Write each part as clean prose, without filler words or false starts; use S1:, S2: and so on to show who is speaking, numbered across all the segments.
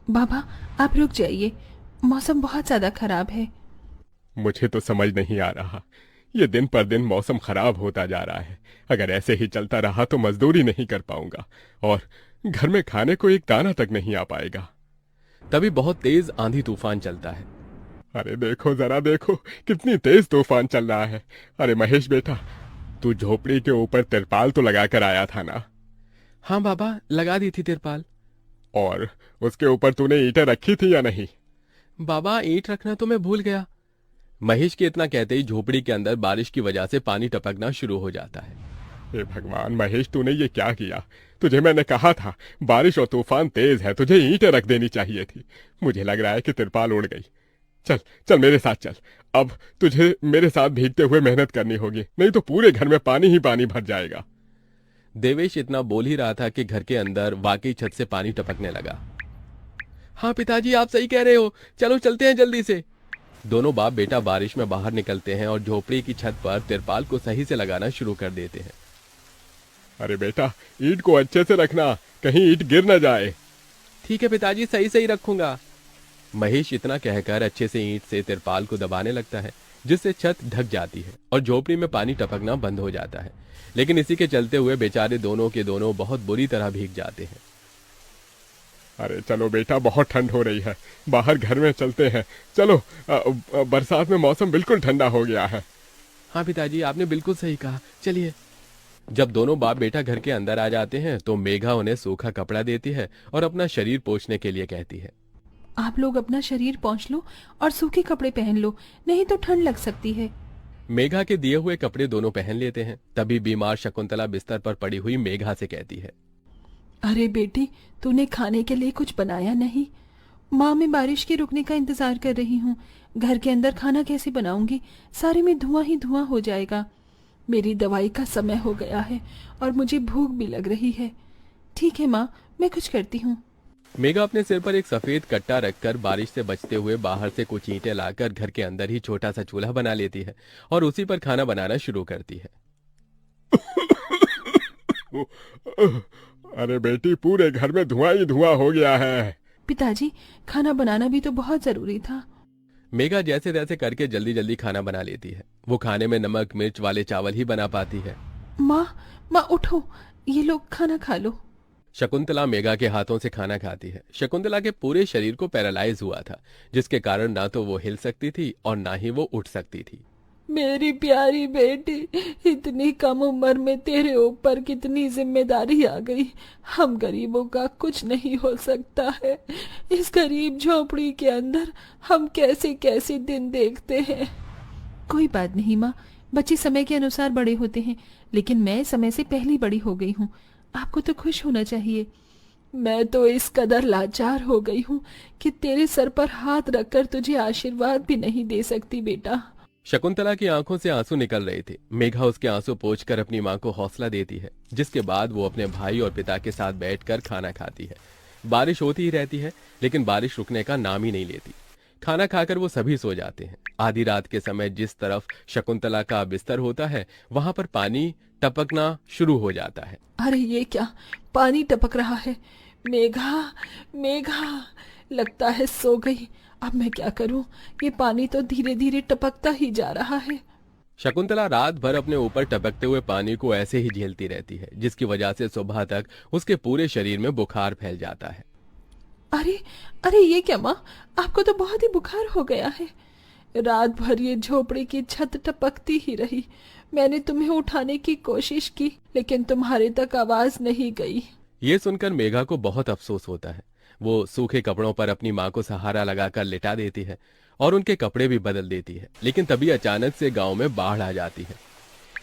S1: बाबा, आप रुक जाइए, मौसम बहुत ज्यादा खराब है।
S2: मुझे तो समझ नहीं आ रहा, ये दिन पर दिन मौसम खराब होता जा रहा है। अगर ऐसे ही चलता रहा तो मजदूरी नहीं कर पाऊंगा और घर में खाने को एक दाना तक नहीं आ पाएगा।
S3: तभी बहुत तेज आंधी तूफान चलता है।
S2: अरे देखो जरा देखो, कितनी तेज तूफान चल रहा है। अरे महेश बेटा, तू झोपड़ी के ऊपर तिरपाल तो लगा कर आया था ना?
S3: हाँ बाबा, लगा दी थी तिरपाल।
S2: और उसके ऊपर तूने ईंटें रखी थी या नहीं?
S3: बाबा, ईंट रखना तो मैं भूल गया। महेश के इतना कहते ही झोपड़ी के अंदर बारिश की वजह से पानी टपकना शुरू हो जाता है।
S2: हे भगवान महेश, तूने ये क्या किया? तुझे मैंने कहा था बारिश और तूफान तेज है, तुझे ईंटें रख देनी चाहिए थी। मुझे लग रहा है कि तिरपाल उड़ गई। चल चल मेरे साथ चल। अब तुझे मेरे साथ भीगते हुए मेहनत करनी होगी, नहीं तो पूरे घर में पानी ही पानी भर जाएगा।
S3: देवेश इतना बोल ही रहा था कि घर के अंदर वाकई छत से पानी टपकने लगा। हाँ पिताजी, आप सही कह रहे हो, चलो चलते हैं जल्दी से। दोनों बाप बेटा बारिश में बाहर निकलते हैं और झोपड़ी की छत पर तिरपाल को सही से लगाना शुरू कर देते हैं।
S2: अरे बेटा, ईंट को अच्छे से रखना, कहीं ईंट गिर न जाए।
S3: ठीक है पिताजी, सही सही रखूंगा। महेश इतना कहकर अच्छे से ईंट से तिरपाल को दबाने लगता है, जिससे छत ढक जाती है और झोपड़ी में पानी टपकना बंद हो जाता है। लेकिन इसी के चलते हुए बेचारे दोनों के दोनों बहुत बुरी तरह भीग जाते हैं।
S2: अरे चलो बेटा, बहुत ठंड हो रही है, बाहर घर में चलते हैं। चलो, बरसात में मौसम बिल्कुल ठंडा हो गया है।
S3: हाँ पिताजी, आपने बिल्कुल सही कहा, चलिए। जब दोनों बाप बेटा घर के अंदर आ जाते हैं तो मेघा उन्हें सूखा कपड़ा देती है और अपना शरीर पोंछने के लिए कहती है।
S1: आप लोग अपना शरीर पोंछ लो और सूखे कपड़े पहन लो, नहीं तो ठंड लग सकती है।
S3: मेघा के दिए हुए कपड़े दोनों पहन लेते हैं। तभी बीमार शकुंतला बिस्तर पर पड़ी हुई मेघा से कहती है।
S1: अरे बेटी, तूने खाने के लिए कुछ बनाया नहीं? माँ, मैं बारिश के रुकने का इंतजार कर रही हूँ। घर के अंदर खाना कैसे बनाऊंगी? सारे में धुआं ही धुआं हो जाएगा। मेरी दवाई का समय हो गया है और मुझे भूख भी लग रही है। ठीक है माँ, मैं कुछ करती हूँ।
S3: मेघा अपने सिर पर एक सफेद कट्टा रखकर बारिश से बचते हुए बाहर से कुछ ईंटें लाकर घर के अंदर ही छोटा सा चूल्हा बना लेती है और उसी पर खाना बनाना शुरू करती है।
S2: अरे बेटी, पूरे घर में धुआं ही धुआं हो गया है।
S1: पिताजी, खाना बनाना भी तो बहुत जरूरी था।
S3: मेघा जैसे तैसे करके जल्दी जल्दी खाना बना लेती है। वो खाने में नमक मिर्च वाले चावल ही बना पाती है।
S1: माँ, माँ उठो, ये लोग खाना खा लो।
S3: शकुंतला मेघा के हाथों से खाना खाती है। शकुंतला के पूरे शरीर को पैरालाइज हुआ था, जिसके कारण ना तो वो हिल सकती थी और ना ही वो उठ सकती थी।
S1: मेरी प्यारी बेटी, इतनी कम उम्र में तेरे ऊपर कितनी जिम्मेदारी आ गई। हम गरीबों का कुछ नहीं हो सकता है। इस गरीब झोपड़ी के अंदर हम कैसे कैसे दिन देखते हैं। कोई बात नहीं माँ, बच्चे समय के अनुसार बड़े होते हैं, लेकिन मैं समय से पहले बड़ी हो गई हूँ। आपको तो खुश होना चाहिए। मैं तो इस कदर लाचार हो गई हूँ कि तेरे सर पर हाथ रखकर तुझे आशीर्वाद भी नहीं दे सकती बेटा।
S3: शकुंतला की आंखों से आंसू निकल रहे थे। मेघा उसके आंसू पोंछकर अपनी मां को हौसला देती है, जिसके बाद वो अपने भाई और पिता के साथ बैठकर खाना खाती है। बारिश होती ही रहती है, लेकिन बारिश रुकने का नाम ही नहीं लेती। खाना खाकर वो सभी सो जाते हैं। आधी रात के समय जिस तरफ शकुंतला का बिस्तर होता है, वहां पर पानी टपकना शुरू हो जाता है।
S1: अरे ये क्या, पानी टपक रहा है। मेघा, मेघा, लगता है सो गई। अब मैं क्या करूं? ये पानी तो धीरे धीरे टपकता ही जा रहा है।
S3: शकुंतला रात भर अपने ऊपर टपकते हुए पानी को ऐसे ही झेलती रहती है, जिसकी वजह से सुबह तक उसके पूरे शरीर में बुखार फैल जाता है।
S1: अरे, अरे ये क्या माँ, आपको तो बहुत ही बुखार हो गया है। रात भर ये झोपड़ी की छत टपकती ही रही। मैंने तुम्हें उठाने की कोशिश की, लेकिन तुम्हारे तक आवाज नहीं गई।
S3: ये सुनकर मेघा को बहुत अफसोस होता है। वो सूखे कपड़ों पर अपनी माँ को सहारा लगाकर लिटा देती है और उनके कपड़े भी बदल देती है। लेकिन तभी अचानक से गांव में बाढ़ आ जाती है।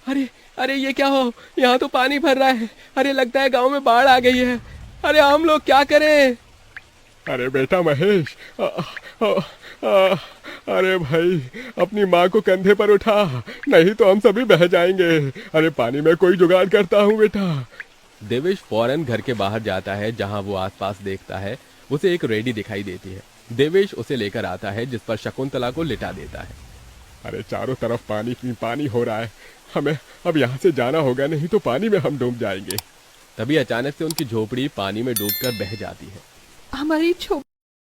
S3: अरे अरे ये क्या हो, यहाँ तो पानी भर रहा है। अरे लगता है गांव में बाढ़ आ गई है। अरे हम लोग क्या करें?
S2: अरे बेटा महेश, अरे भाई, अपनी माँ को कंधे पर उठा, नहीं तो हम सभी बह जाएंगे। अरे पानी में कोई जुगाड़ करता हूँ बेटा।
S3: देवेश फौरन घर के बाहर जाता है। जहां वो आसपास देखता है, उसे एक रेडी दिखाई देती है। देवेश उसे लेकर आता है, जिस पर शकुंतला को लिटा देता है।
S2: अरे चारों तरफ पानी ही पानी हो रहा है, हमें अब यहाँ से जाना होगा, नहीं तो पानी में हम डूब जाएंगे।
S3: तभी अचानक से उनकी झोपड़ी पानी में डूबकर बह जाती है।
S1: हमारी